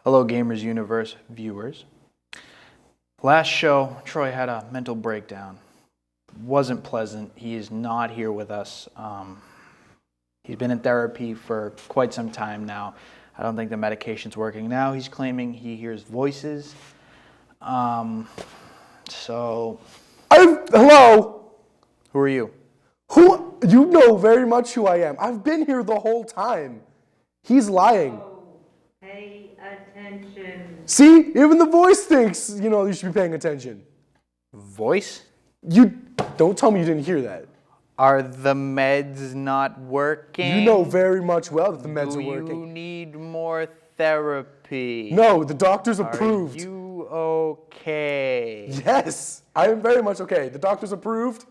Hello, Gamers Universe viewers. Last show, Troy had a mental breakdown. Wasn't pleasant. He is not here with us. He's been in therapy for quite some time now. I don't think the medication's working now. He's claiming he hears voices. Hello? Who are you? Who? You know very much who I am. I've been here the whole time. He's lying. Pay attention. See? Even the voice thinks, you should be paying attention. Voice? You don't tell me you didn't hear that. Are the meds not working? You know very much well that the meds are working. Do you need more therapy? No, the doctor's approved. Are you okay? Yes, I am very much okay. The doctor's approved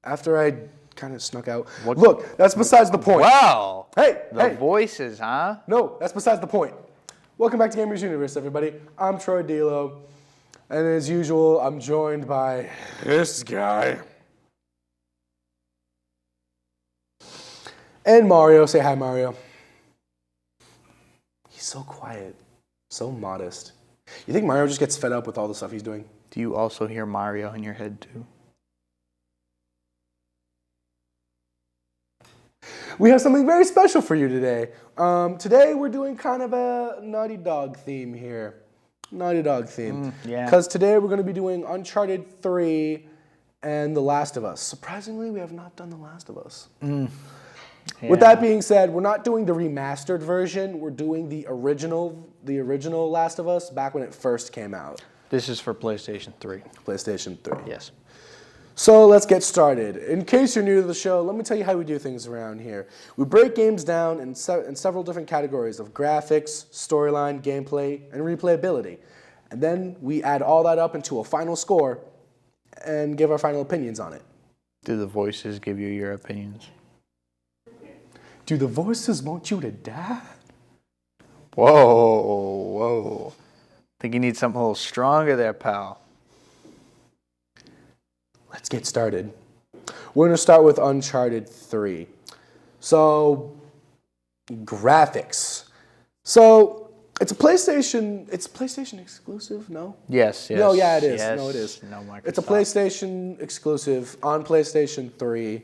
after I kind of snuck out. What? Look, that's besides the point. Wow. Hey. Voices, huh? No, that's besides the point. Welcome back to Gamers Universe, everybody. I'm Troy Delo, and as usual, I'm joined by this guy. And Mario. Say hi, Mario. He's so quiet, so modest. You think Mario just gets fed up with all the stuff he's doing? Do you also hear Mario in your head too? We have something very special for you today. Today we're doing kind of a Naughty Dog theme here. Naughty Dog theme. Yeah. Because today we're going to be doing Uncharted 3 and The Last of Us. Surprisingly, we have not done The Last of Us. Yeah. With that being said, we're not doing the remastered version. We're doing the original Last of Us back when it first came out. This is for PlayStation 3. PlayStation 3. Yes. So let's get started. In case you're new to the show, let me tell you how we do things around here. We break games down in several different categories of graphics, storyline, gameplay, and replayability. And then we add all that up into a final score and give our final opinions on it. Do the voices give you your opinions? Do the voices want you to die? Whoa. Think you need something a little stronger there, pal. Let's get started. We're going to start with Uncharted 3. So, graphics. So, it's PlayStation exclusive, no? Yes. No, yeah, it is. Yes. No, it is. No, Microsoft. It's a PlayStation exclusive on PlayStation 3.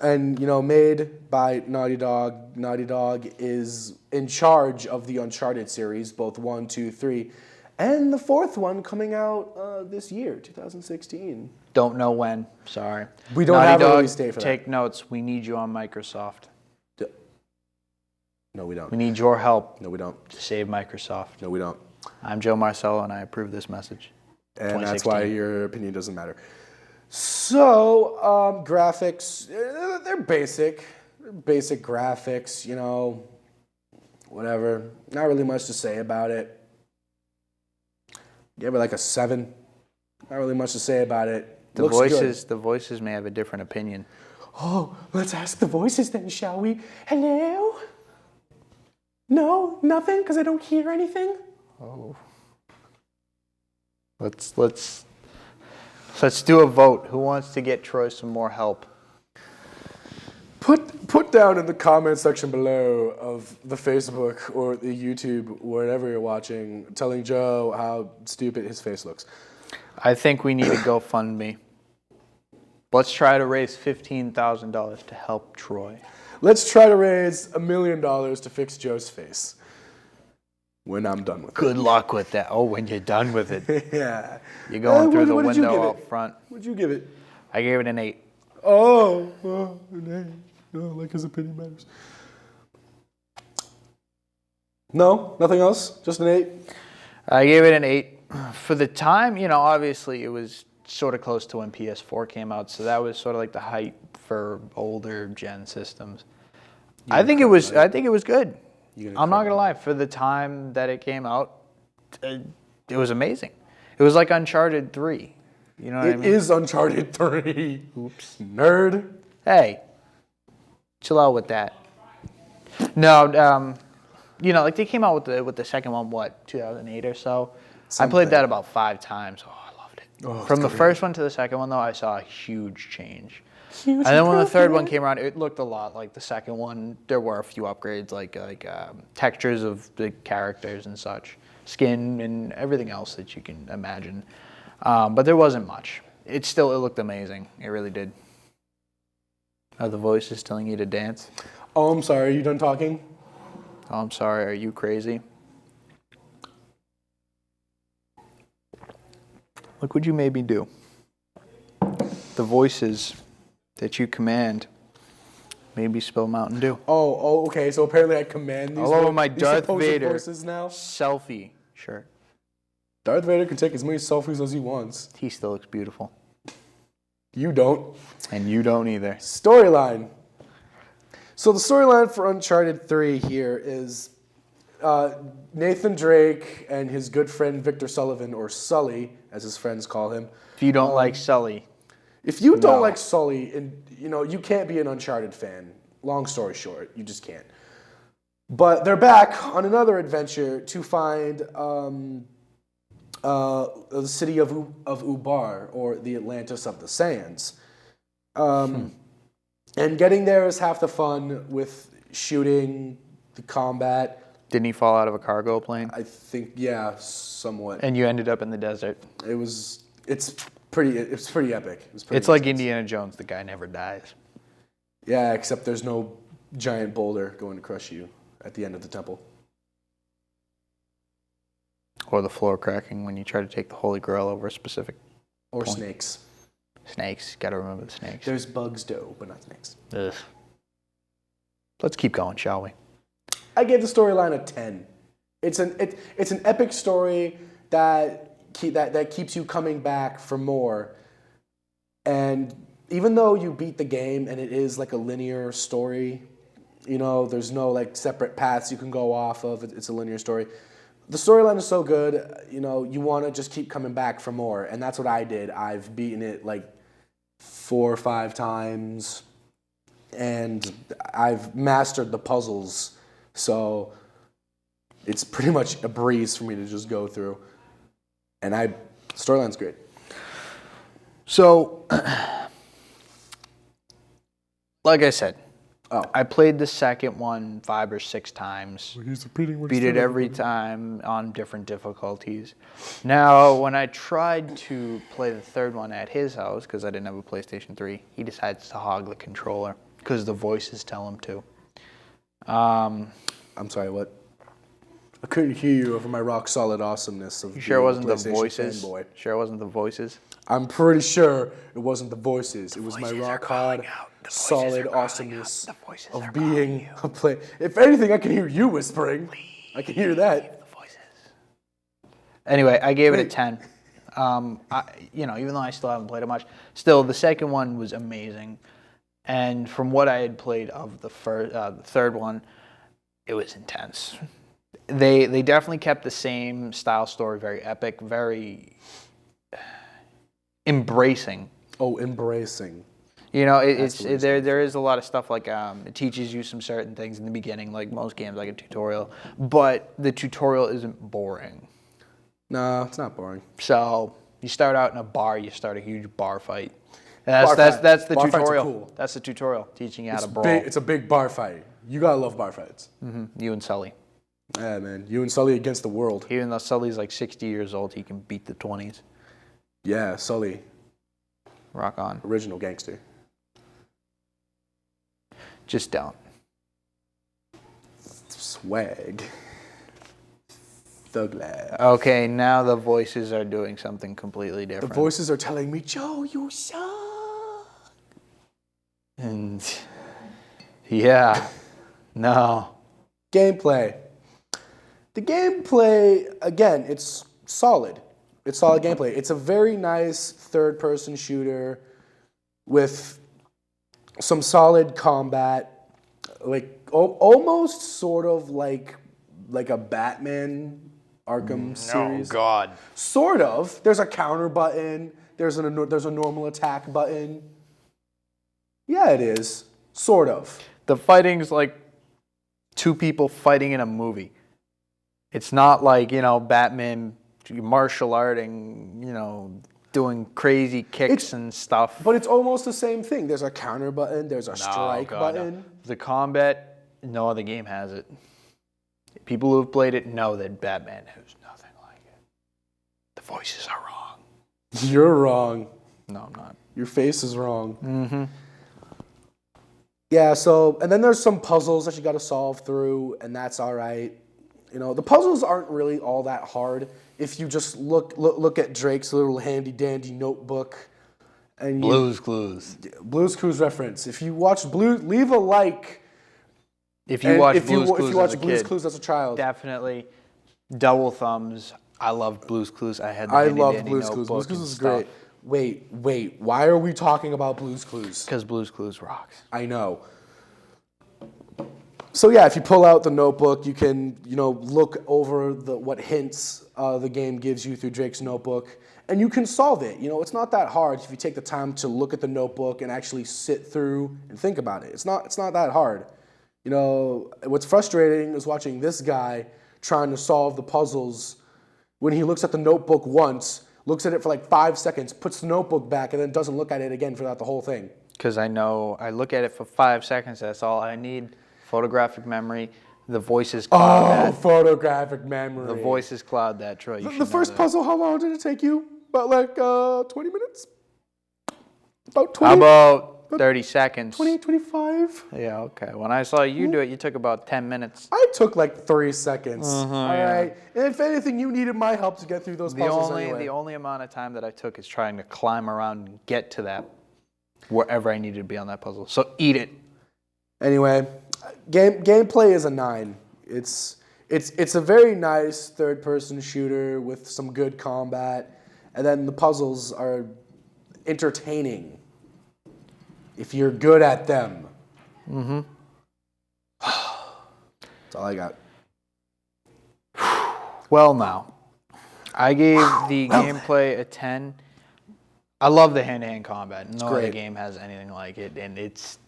And, made by Naughty Dog. Naughty Dog is in charge of the Uncharted series, both 1, 2, 3. And the fourth one coming out this year, 2016. Don't know when. Sorry. We don't Naughty have a Dog, release date for that. Take notes. We need you on Microsoft. No, we don't. We need your help No, we don't. to save Microsoft. No, we don't. I'm Joe Marcello, and I approve this message. And that's why your opinion doesn't matter. So, graphics, they're basic. They're basic graphics, whatever. Not really much to say about it. Give it like a 7. Not really much to say about it. The voices may have a different opinion. Oh, let's ask the voices then, shall we? Hello? No, nothing, because I don't hear anything. Oh. Let's do a vote. Who wants to get Troy some more help? Put down in the comment section below of the Facebook or the YouTube, wherever you're watching, telling Joe how stupid his face looks. I think we need a GoFundMe. Let's try to raise $15,000 to help Troy. Let's try to raise $1 million to fix Joe's face when I'm done with it. Good luck with that. Oh, when you're done with it. Yeah. You're going through the what did you window give out it? front. What'd you give it? I gave it an 8. Oh, an 8. No, like his opinion matters. No? Nothing else? Just an 8? I gave it an 8. For the time, obviously it was sort of close to when PS4 came out, so that was sort of like the height for older gen systems. I think it was good. I'm not gonna lie. For the time that it came out, it was amazing. It was like Uncharted 3. You know what I mean? It is Uncharted 3. Oops. Nerd. Hey, chill out with that. No, like they came out with the second one, 2008 or so. Something. I played that about 5 times. Oh, I loved it. Oh, From the great. first one to the second one, though, I saw a huge change. And then when the third one came around, it looked a lot like the second one. There were a few upgrades, like textures of the characters and such, skin and everything else that you can imagine. But there wasn't much. It looked amazing. It really did. Are the voices telling you to dance? Oh, I'm sorry. Are you done talking? Oh, I'm sorry. Are you crazy? Look what you made me do. The voices that you command made me spill Mountain Dew. Oh, okay. So apparently I command these. All over my these Darth supposed Vader voices now. selfie shirt. Darth Vader can take as many selfies as he wants. He still looks beautiful. You don't. And you don't either. Storyline. So the storyline for Uncharted 3 here is Nathan Drake and his good friend Victor Sullivan, or Sully, as his friends call him. If you don't like Sully. If you don't No. like Sully, and you can't be an Uncharted fan. Long story short, you just can't. But they're back on another adventure to find the city of Ubar, or the Atlantis of the Sands. And getting there is half the fun with shooting, the combat. Didn't he fall out of a cargo plane? I think, yeah, somewhat. And you ended up in the desert. It's pretty epic. It's like Indiana Jones. The guy never dies. Yeah, except there's no giant boulder going to crush you at the end of the temple. Or the floor cracking when you try to take the Holy Grail over a specific Or point. snakes. Snakes. Got to remember the snakes. There's bugs, though, but not snakes. Ugh. Let's keep going, shall we? I gave the storyline a 10. It's an epic story that keeps you coming back for more. And even though you beat the game and it is like a linear story, there's no like separate paths you can go off of. It's a linear story. The storyline is so good, you want to just keep coming back for more. And that's what I did. I've beaten it like 4 or 5 times. And I've mastered the puzzles. So it's pretty much a breeze for me to just go through. And storyline's great. So, like I said, Oh. I played the second one 5 or 6 times. He's repeating what he Beat it said. every time on different difficulties. Now, when I tried to play the third one at his house, because I didn't have a PlayStation 3, he decides to hog the controller because the voices tell him to. I'm sorry, what? I couldn't hear you over my rock solid awesomeness of You sure it wasn't the PlayStation voices? fanboy. Sure it wasn't the voices? I'm pretty sure it wasn't the voices. It was my voices are rock calling hard, out. The voices solid are calling awesomeness out. The voices of are being calling a play. If anything, I can hear you whispering. I can hear that. The voices. Anyway, I gave it a Wait. 10. Even though I still haven't played it much, still the second one was amazing. And from what I had played of the third one, it was intense. They definitely kept the same style story, very epic, very embracing. Oh, embracing. There is a lot of stuff like it teaches you some certain things in the beginning, like most games, like a tutorial. But the tutorial isn't boring. No, it's not boring. So you start out in a bar, you start a huge bar fight. Bar fight. That's the Bar fights are tutorial. cool. That's the tutorial, teaching you how to brawl. It's a big bar fight. You gotta love bar fights. You and Sully. Yeah, man. You and Sully against the world. Even though Sully's like 60 years old, he can beat the 20s. Yeah, Sully, Rock on. original gangster. Just don't. Swag. Thug lad. Okay, now the voices are doing something completely The different. voices are telling me, Joe, you suck. And yeah, no. Gameplay. The gameplay, again, it's solid. It's solid gameplay. It's a very nice third-person shooter with some solid combat, like almost sort of like a Batman Arkham series. Oh God. Sort of. There's a counter button. There's a normal attack button. Yeah, it is. Sort of. The fighting's like 2 people fighting in a movie. It's not like, Batman martial arting, doing crazy kicks and stuff. But it's almost the same thing. There's a counter button. There's a strike God, no. button. The combat, no other game has it. People who have played it know that Batman has nothing like it. The voices are wrong. You're wrong. No, I'm not. Your face is wrong. Mm-hmm. Yeah, so, and then there's some puzzles that you got to solve through, and that's all right. You know, the puzzles aren't really all that hard if you just look at Drake's little handy-dandy notebook. And Blue's Clues. Blue's Clues reference. If you watch leave a like. If you watch if you Blue's watch Clues Clues as a child. definitely double thumbs. I loved Blue's Clues. I had the I handy love dandy Blue's Clues. notebook Blue's Clues and is stuff. great. Wait. Why are we talking about Blue's Clues? Because Blue's Clues rocks. I know. So yeah, if you pull out the notebook, you can, look over what hints the game gives you through Drake's notebook, and you can solve it. It's not that hard if you take the time to look at the notebook and actually sit through and think about it. It's not that hard. What's frustrating is watching this guy trying to solve the puzzles when he looks at the notebook once, looks at it for like 5 seconds, puts the notebook back, and then doesn't look at it again throughout the whole thing. Because I know I look at it for 5 seconds. That's all I need. Photographic memory. The voices cloud that. Photographic memory. The voices cloud that, Troy. The first puzzle, how long did it take you? About like 20 minutes? About 20? How about 30 seconds? 20, 25? Yeah, okay. When I saw you do it, you took about 10 minutes. I took like 3 seconds. All yeah. right. And if anything, you needed my help to get through those puzzles anyway. The only amount of time that I took is trying to climb around and get to that, wherever I needed to be on that puzzle. So eat it. Anyway, gameplay is a 9. It's a very nice third-person shooter with some good combat, and then the puzzles are entertaining if you're good at them. Mm-hmm. That's all I got. Well, now, I gave the gameplay a 10. I love the hand-to-hand combat. No other game has anything like it, and it's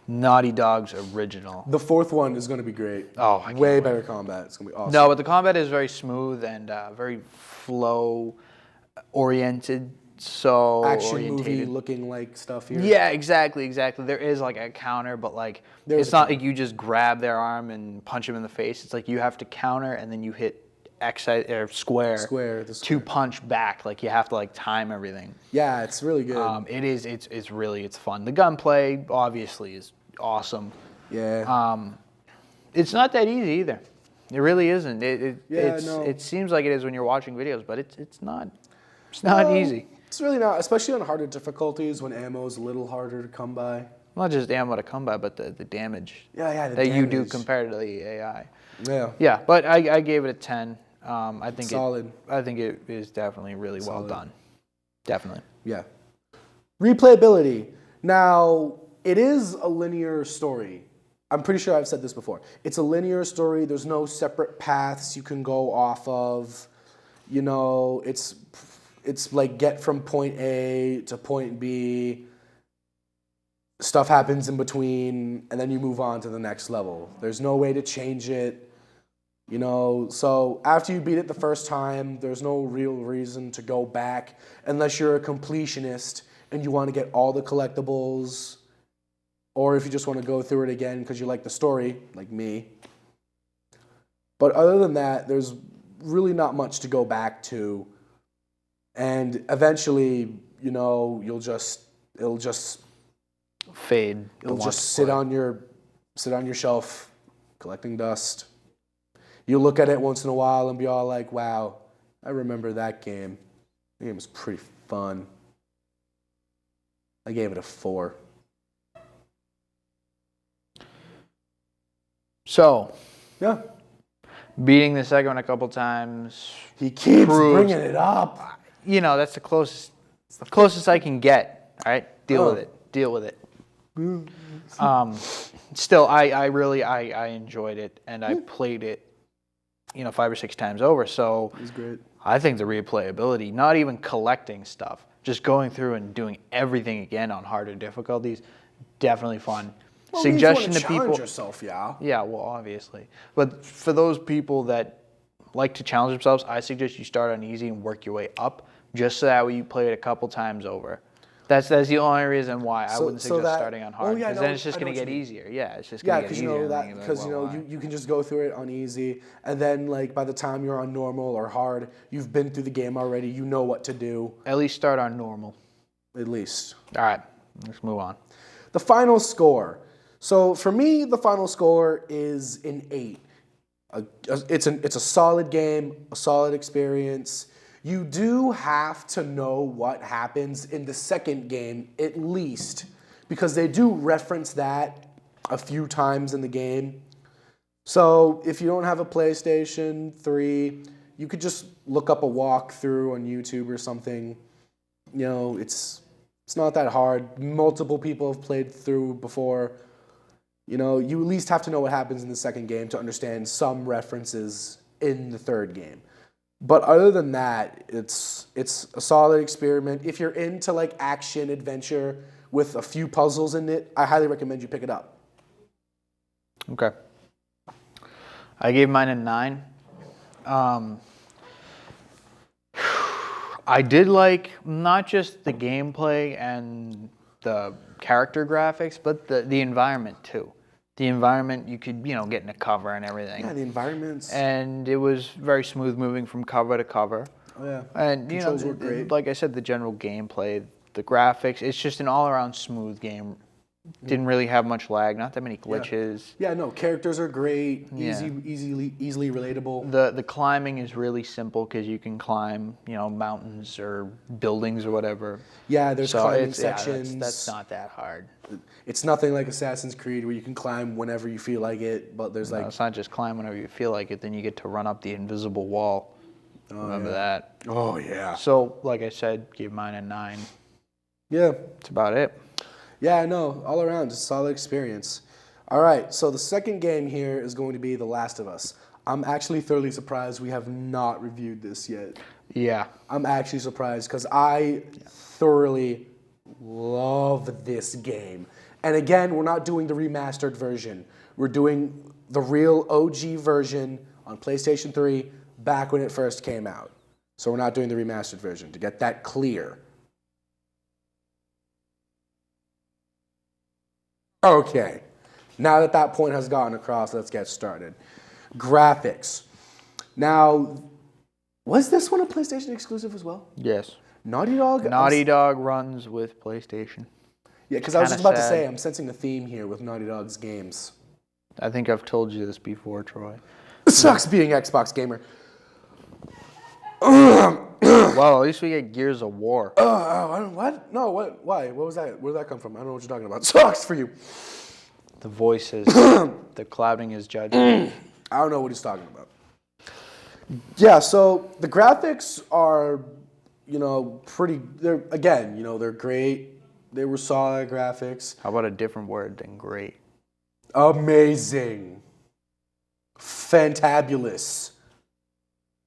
Naughty Dog's original. The fourth one is going to be great. Oh, I can't way wait. better combat. It's going to be awesome. No, but the combat is very smooth and very flow-oriented. So action movie orientated. looking like stuff here. Yeah, exactly. There is like a counter, but like it's not like you just grab their arm and punch them in the face. It's like you have to counter and then you hit X or square to punch back. Like you have to like time everything. Yeah, it's really good. It is. It's fun. The gunplay obviously is awesome. Yeah. It's not that easy either. It really isn't. It seems like it is when you're watching videos, but it's not. It's not easy. It's really not, especially on harder difficulties when ammo is a little harder to come by. Not just ammo to come by, but the damage that you do compared to the AI. Yeah. Yeah, but I gave it a 10. I think solid. I think it is definitely really well done. Definitely. Yeah. Replayability. Now, it is a linear story. I'm pretty sure I've said this before. It's a linear story. There's no separate paths you can go off of. It's like get from point A to point B. Stuff happens in between, and then you move on to the next level. There's no way to change it. So after you beat it the first time, there's no real reason to go back unless you're a completionist and you want to get all the collectibles, or if you just want to go through it again because you like the story, like me. But other than that, there's really not much to go back to. And eventually, it'll just fade. It'll just sit on your shelf, collecting dust. You look at it once in a while and be all like, "Wow, I remember that game. The game was pretty fun." I gave it a 4. So, yeah, beating the second one a couple times. He keeps bringing it up. That's the closest I can get. All right, deal with it. Still, I really enjoyed it, and I played it, 5 or 6 times over. So it was great. I think the replayability, not even collecting stuff, just going through and doing everything again on harder difficulties, definitely fun. Well, Suggestion you to people. Challenge yourself, yeah. Yeah, well, obviously, but for those people that like to challenge themselves, I suggest you start on easy and work your way up. just so that way you play it a couple times over. That's the only reason why I wouldn't suggest starting on hard, because then it's just going to get easier. Yeah, it's just going to get easier. Yeah, because you can just go through it on easy, and then like by the time you're on normal or hard, you've been through the game already. You know what to do. At least start on normal. At least. All right, let's move on. The final score. So for me, the final score is an 8. It's a solid game, a solid experience. You do have to know what happens in the second game, at least, because they do reference that a few times in the game. So if you don't have a PlayStation 3, you could just look up a walkthrough on YouTube or something. You know, it's not that hard. Multiple people have played through before. You know, you at least have to know what happens in the second game to understand some references in the third game. But other than that, it's a solid experiment. If you're into like action adventure with a few puzzles in it, I highly recommend you pick it up. Okay. I gave mine a 9. I did like not just the gameplay and the character graphics, but the environment too. The environment, you could, get in a cover and everything. Yeah, the environments. And it was very smooth moving from cover to cover. Oh, yeah. And, Controls were great. like I said, the general gameplay, the graphics, it's just an all-around smooth game. Didn't really have much lag, not that many glitches. Yeah, no, characters are great, Yeah. easily relatable. The climbing is really simple because you can climb, mountains or buildings or whatever. Yeah, there's climbing sections. That's not that hard. It's nothing like Assassin's Creed where you can climb whenever you feel like it, but there's No, it's not just climb whenever you feel like it, then you get to run up the invisible wall. Remember that. Oh, yeah. So, like I said, give mine a 9. Yeah. That's about it. Yeah, no, all around, just a solid experience. All right, so the second game here is going to be The Last of Us. I'm actually thoroughly surprised we have not reviewed this yet. Yeah. I'm actually surprised because I thoroughly love this game. And again, we're not doing the remastered version. We're doing the real OG version on PlayStation 3 back when it first came out. So we're not doing the remastered version, to get that clear. Okay, now that point has gotten across, let's get started. Graphics. Now, was this one a PlayStation exclusive as well? Yes. Naughty Dog? Naughty Dog runs with PlayStation. Yeah, because I was just about to sad. say, I'm sensing a theme here with Naughty Dog's games. I think I've told you this before, Troy. It sucks being Xbox gamer. Well, at least we get Gears of War. What? No, what? Why? What was that? Where did that come from? I don't know what you're talking about. Sucks for you. The voices, the clouding his judgment. I don't know what he's talking about. Yeah, so the graphics are, pretty. They're great. They were solid graphics. How about a different word than great? Amazing. Fantabulous.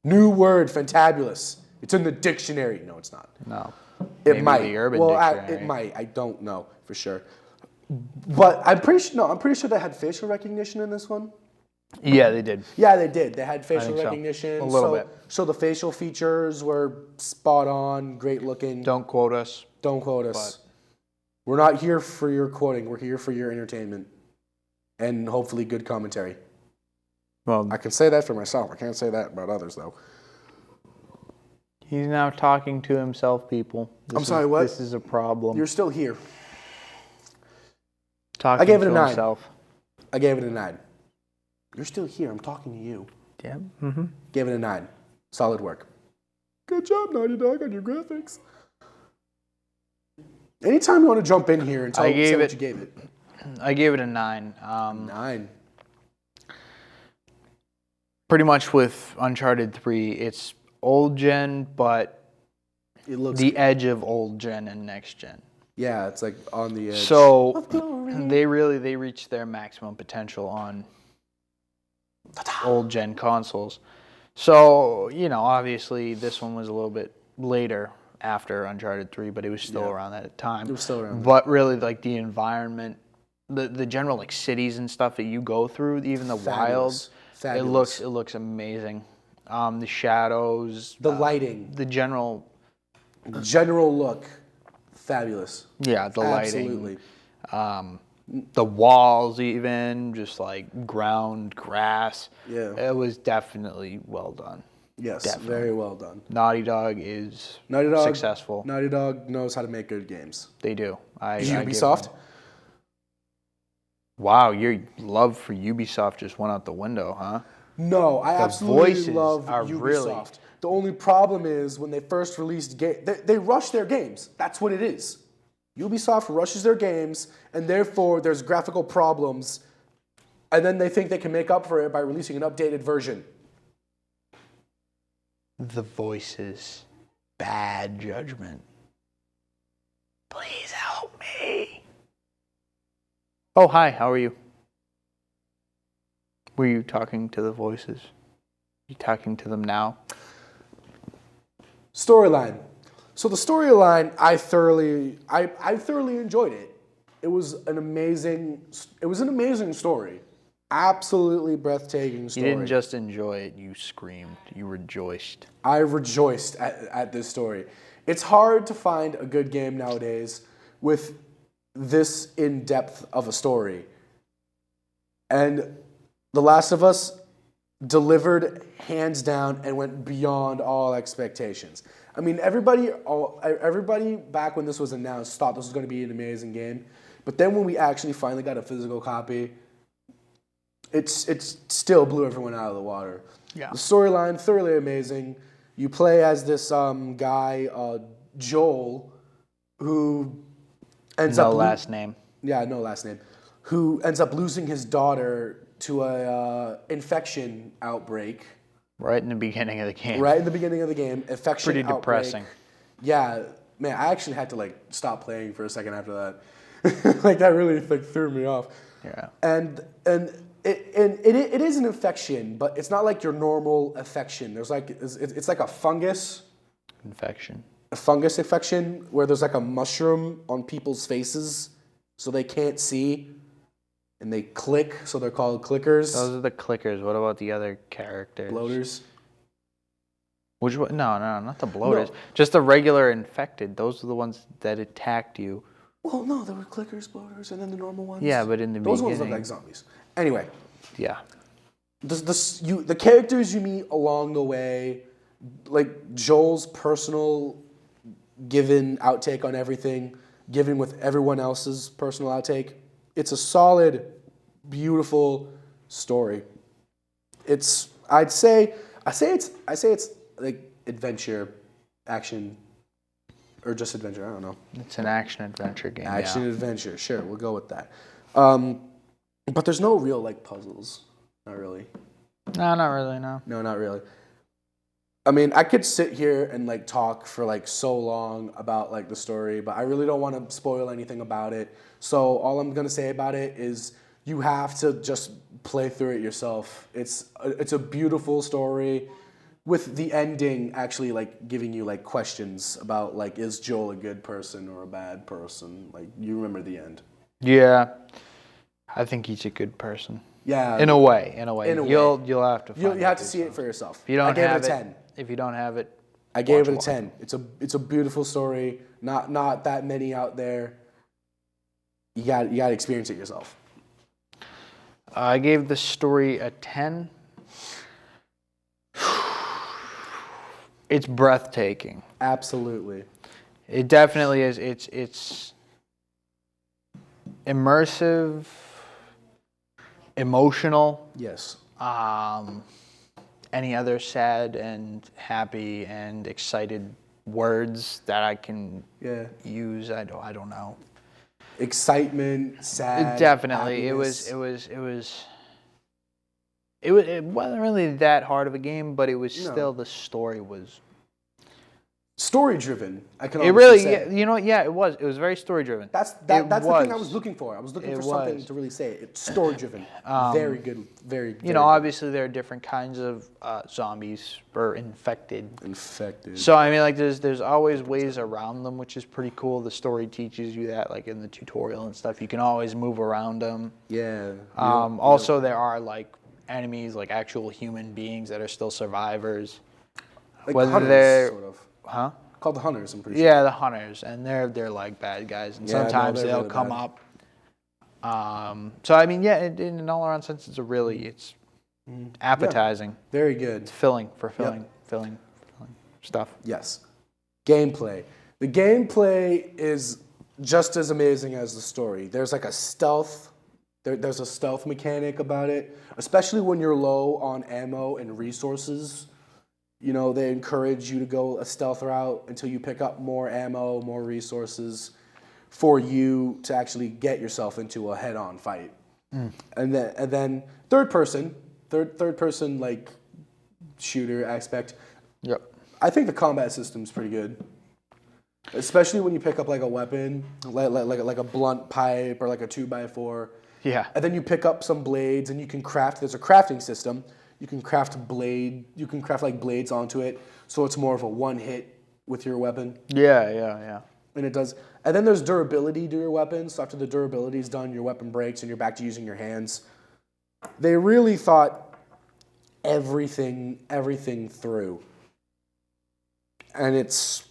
New word, fantabulous. It's in the dictionary. No, it's not. No. It Maybe might. the Urban Well, Dictionary. it might. I don't know for sure. But I'm pretty sure they had facial recognition in this one. Yeah, they did. Yeah, they did. They had facial think so. recognition. A little bit. So the facial features were spot on, great looking. Don't quote us. Don't quote us. We're not here for your quoting. We're here for your entertainment. And hopefully good commentary. Well, I can say that for myself. I can't say that about others, though. he's now talking to himself, people. I'm sorry, what? This is a problem. You're still here. Talking I gave it to a 9. himself. I gave it a 9. You're still here. I'm talking to you. Yeah. Mm-hmm. Gave it a 9. Solid work. Good job, Naughty Dog, on your graphics. Anytime you want to jump in here and say what you gave it. I gave it a 9. 9. Pretty much with Uncharted 3, it's old gen, but It looks the edge of old gen and next gen. Yeah, it's like on the edge. So of glory. they reached their maximum potential on old gen consoles. So, obviously this one was a little bit later after Uncharted 3, but it was still around that time. It was still around. But really, like, the environment, the general, like, cities and stuff that you go through, even the Fabulous. wild, it looks amazing. The shadows, The lighting. the general General look, fabulous. Yeah, the Absolutely. lighting, the walls, even just like ground grass. Yeah. It was definitely well done. Yes, Definitely. very well done. Naughty Dog is Naughty Dog, successful. Naughty Dog knows how to make good games. They do. I give Ubisoft? them- Wow, your love for Ubisoft just went out the window, huh? No, I The absolutely voices love are Ubisoft. really- The only problem is when they first released they rush their games. That's what it is. Ubisoft rushes their games, and therefore there's graphical problems, and then they think they can make up for it by releasing an updated version. The voices. Bad judgment. Please help me. Oh, hi, how are you? Were you talking to the voices? You talking to them now? Storyline. So the storyline, I thoroughly enjoyed it. It was an amazing story. Absolutely breathtaking story. You didn't just enjoy it, you screamed. You rejoiced. I rejoiced at this story. It's hard to find a good game nowadays with this in-depth of a story. And The Last of Us delivered hands down and went beyond all expectations. I mean, everybody back when this was announced thought this was going to be an amazing game. But then when we actually finally got a physical copy, it's still blew everyone out of the water. Yeah. The storyline, thoroughly amazing. You play as this guy, Joel, who ends up... No last name. Yeah, no last name. Who ends up losing his daughter to a infection outbreak. Right in the beginning of the game. Right in the beginning of the game, infection Pretty outbreak. depressing. Yeah, man, I actually had to stop playing for a second after that. That really threw me off. Yeah. And it is an infection, but it's not like your normal infection. There's it's like a fungus Infection. infection where there's like a mushroom on people's faces so they can't see and they click, so they're called clickers. Those are the clickers. What about the other characters? Bloaters. Which one? No, not the bloaters. No. Just the regular infected. Those are the ones that attacked you. Well, no, there were clickers, bloaters, and then the normal ones. Yeah, but in the those beginning. ones look like zombies. Anyway, Yeah. the characters you meet along the way, like Joel's personal given outtake on everything, given with everyone else's personal outtake. It's a solid, beautiful story. I say it's like adventure, action, or just adventure. I don't know. It's an action adventure game. Action Yeah. adventure. Sure, we'll go with that. But there's no real puzzles. Not really. No, not really. No. No, not really. I mean, I could sit here and talk for so long about the story, but I really don't want to spoil anything about it. So all I'm gonna say about it is you have to just play through it yourself. It's a beautiful story, with the ending actually giving you questions about is Joel a good person or a bad person? You remember the end. Yeah. I think he's a good person. Yeah. In a way. You'll have to. You Find have out to see it for yourself. If you don't I gave have it a 10. If you don't have it, I gave it a watch 10. It's a beautiful story. Not that many out there. You got to experience it yourself. I gave the story a 10. It's breathtaking. Absolutely. It definitely is. It's immersive, emotional. Yes. Any other sad and happy and excited words that I can use? I don't know. Excitement, sad. Definitely, happiness. it wasn't really that hard of a game, but it was No. still, the story was. Story driven. I can. It honestly really, say. yeah, you know what? Yeah, it was. It was very story driven. That's the thing I was looking for. I was looking for something was. to really say it. It's story driven. Very good. Very. You know, obviously there are different kinds of zombies or infected. Infected. So I mean, there's always ways around them, which is pretty cool. The story teaches you that, in the tutorial and stuff, you can always move around them. Yeah. Also, there are enemies, actual human beings that are still survivors. Whether hunters, they're sort of. Huh? Called the Hunters, I'm pretty sure. Yeah, the Hunters, and they're like bad guys, and Yeah, no, sometimes they're they'll really come bad. up. So I mean, yeah, in an all-around sense, it's appetizing. Very good. It's filling stuff. Yes. Gameplay. The gameplay is just as amazing as the story. There's like a stealth. There's a stealth mechanic about it, especially when you're low on ammo and resources. You know, they encourage you to go a stealth route until you pick up more ammo, more resources for you to actually get yourself into a head-on fight. And then third person like shooter aspect. Yep. I think the combat system's pretty good, especially when you pick up like a weapon, like a blunt pipe or like a 2x4. Yeah. And then you pick up some blades, and you can craft. There's a crafting system. You can craft blade. You can craft like blades onto it, so it's more of a one hit with your weapon. Yeah. And it does. And then there's durability to your weapon. So after the durability is done, your weapon breaks, and you're back to using your hands. They really thought everything through. And it's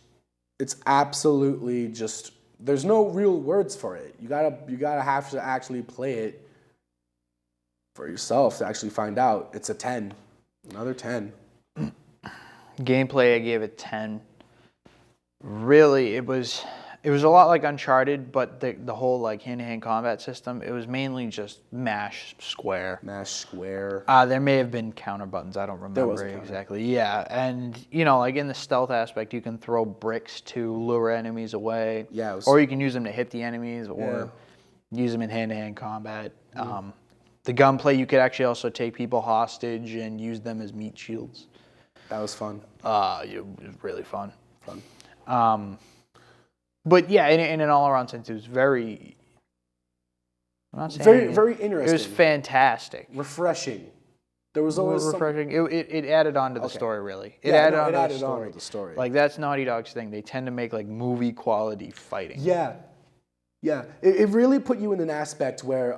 absolutely just, there's no real words for it. You gotta have to actually play it for yourself to actually find out. It's a 10. Another 10. Gameplay, I gave it 10. Really, it was a lot like Uncharted, but the whole like hand-to-hand combat system, it was mainly just mash square. Mash square. There may have been counter buttons. I don't remember exactly. Yeah, and you know, like in the stealth aspect, you can throw bricks to lure enemies away. Yeah. Or you can use them to hit the enemies, or use them in hand-to-hand combat. The gunplay, you could actually also take people hostage and use them as meat shields. That was fun. It was really fun. But yeah, in an all-around sense, it was very. I'm not saying Very interesting. It was fantastic. Refreshing. There was always refreshing. It added on to the story, really. It added on to the story. Like that's Naughty Dog's thing. They tend to make like movie quality fighting. Yeah. It really put you in an aspect where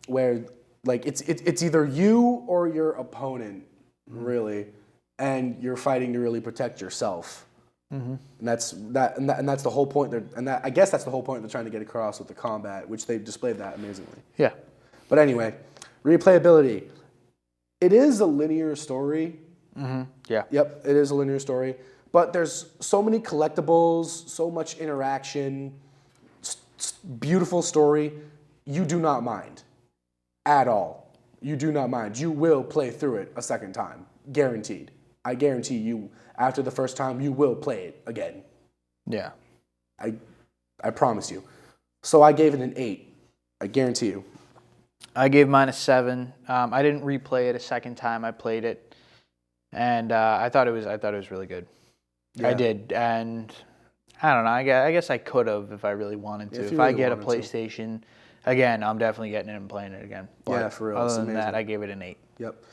like it's either you or your opponent, really, and you're fighting to really protect yourself. And that's the whole point. I guess that's the whole point they're trying to get across with the combat, which they've displayed that amazingly. Yeah. But anyway, replayability. It is a linear story. Yeah. Yep, it is a linear story. But there's so many collectibles, so much interaction, beautiful story. You do not mind at all. You do not mind. You will play through it a second time, guaranteed. I guarantee you, after the first time, you will play it again. Yeah. I promise you. So I gave it an 8. I guarantee you. I gave mine a 7. I didn't replay it a second time. I played it, and I thought it was really good. Yeah. I did, and I don't know. I guess I could have if I really wanted to. If I get a PlayStation, again, I'm definitely getting it and playing it again. But yeah, for real. Other than that, I gave it an 8. Yep.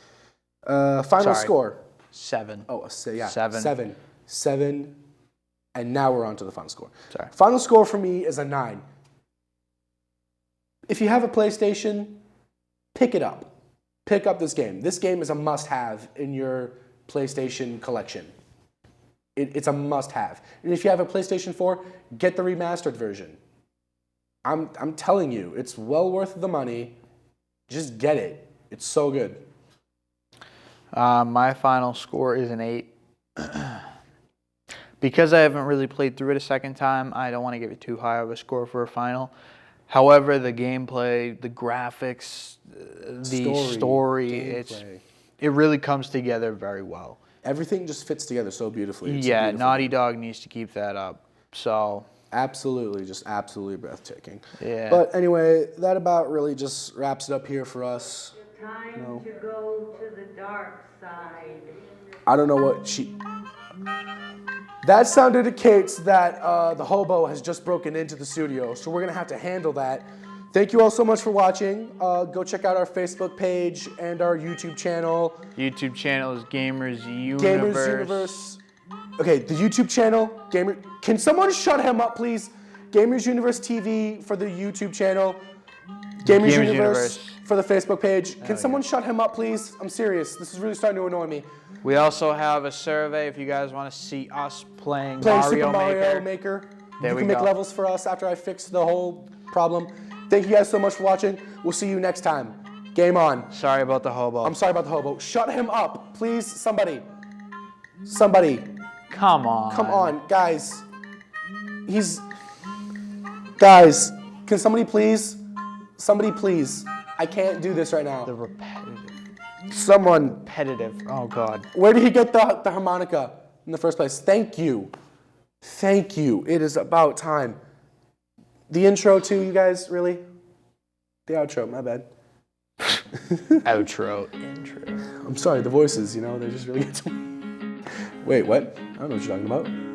Final score. 7. Oh, yeah. 7. 7. And now we're on to the final score. Sorry. Final score for me is a 9. If you have a PlayStation, pick it up. Pick up this game. This game is a must-have in your PlayStation collection. It's a must-have. And if you have a PlayStation 4, get the remastered version. I'm telling you, it's well worth the money. Just get it. It's so good. My final score is an 8. Because I haven't really played through it a second time, I don't want to give it too high of a score for a final. However, the gameplay, the graphics, the story, it really comes together very well. Everything just fits together so beautifully. Yeah, Naughty Dog needs to keep that up. So absolutely, just absolutely breathtaking. Yeah. But anyway, that about really just wraps it up here for us. Time to go to the dark side. I don't know what she... That sound indicates that the hobo has just broken into the studio, so we're going to have to handle that. Thank you all so much for watching. Go check out our Facebook page and our YouTube channel. YouTube channel is Gamers Universe. Gamers Universe. Okay, the YouTube channel, Can someone shut him up, please? Gamers Universe TV for the YouTube channel. Gamers Universe for the Facebook page. Can someone shut him up, please? I'm serious. This is really starting to annoy me. We also have a survey if you guys want to see us playing Playing Mario Super Mario Maker. Maker. There You we can make go. levels for us after I fix the whole problem. Thank you guys so much for watching. We'll see you next time. Game on. Sorry about the hobo. I'm sorry about the hobo. Shut him up, please, somebody. Somebody. Come on. Come on, guys. Guys, can somebody please? Somebody please. I can't do this right The now. repetitive. Someone. Repetitive. Oh, God. Where did he get the harmonica in the first place? Thank you. Thank you. It is about time. The intro too, you guys, really? The outro, my bad. Outro. Intro. I'm sorry, the voices, they just really get to me. Wait, what? I don't know what you're talking about.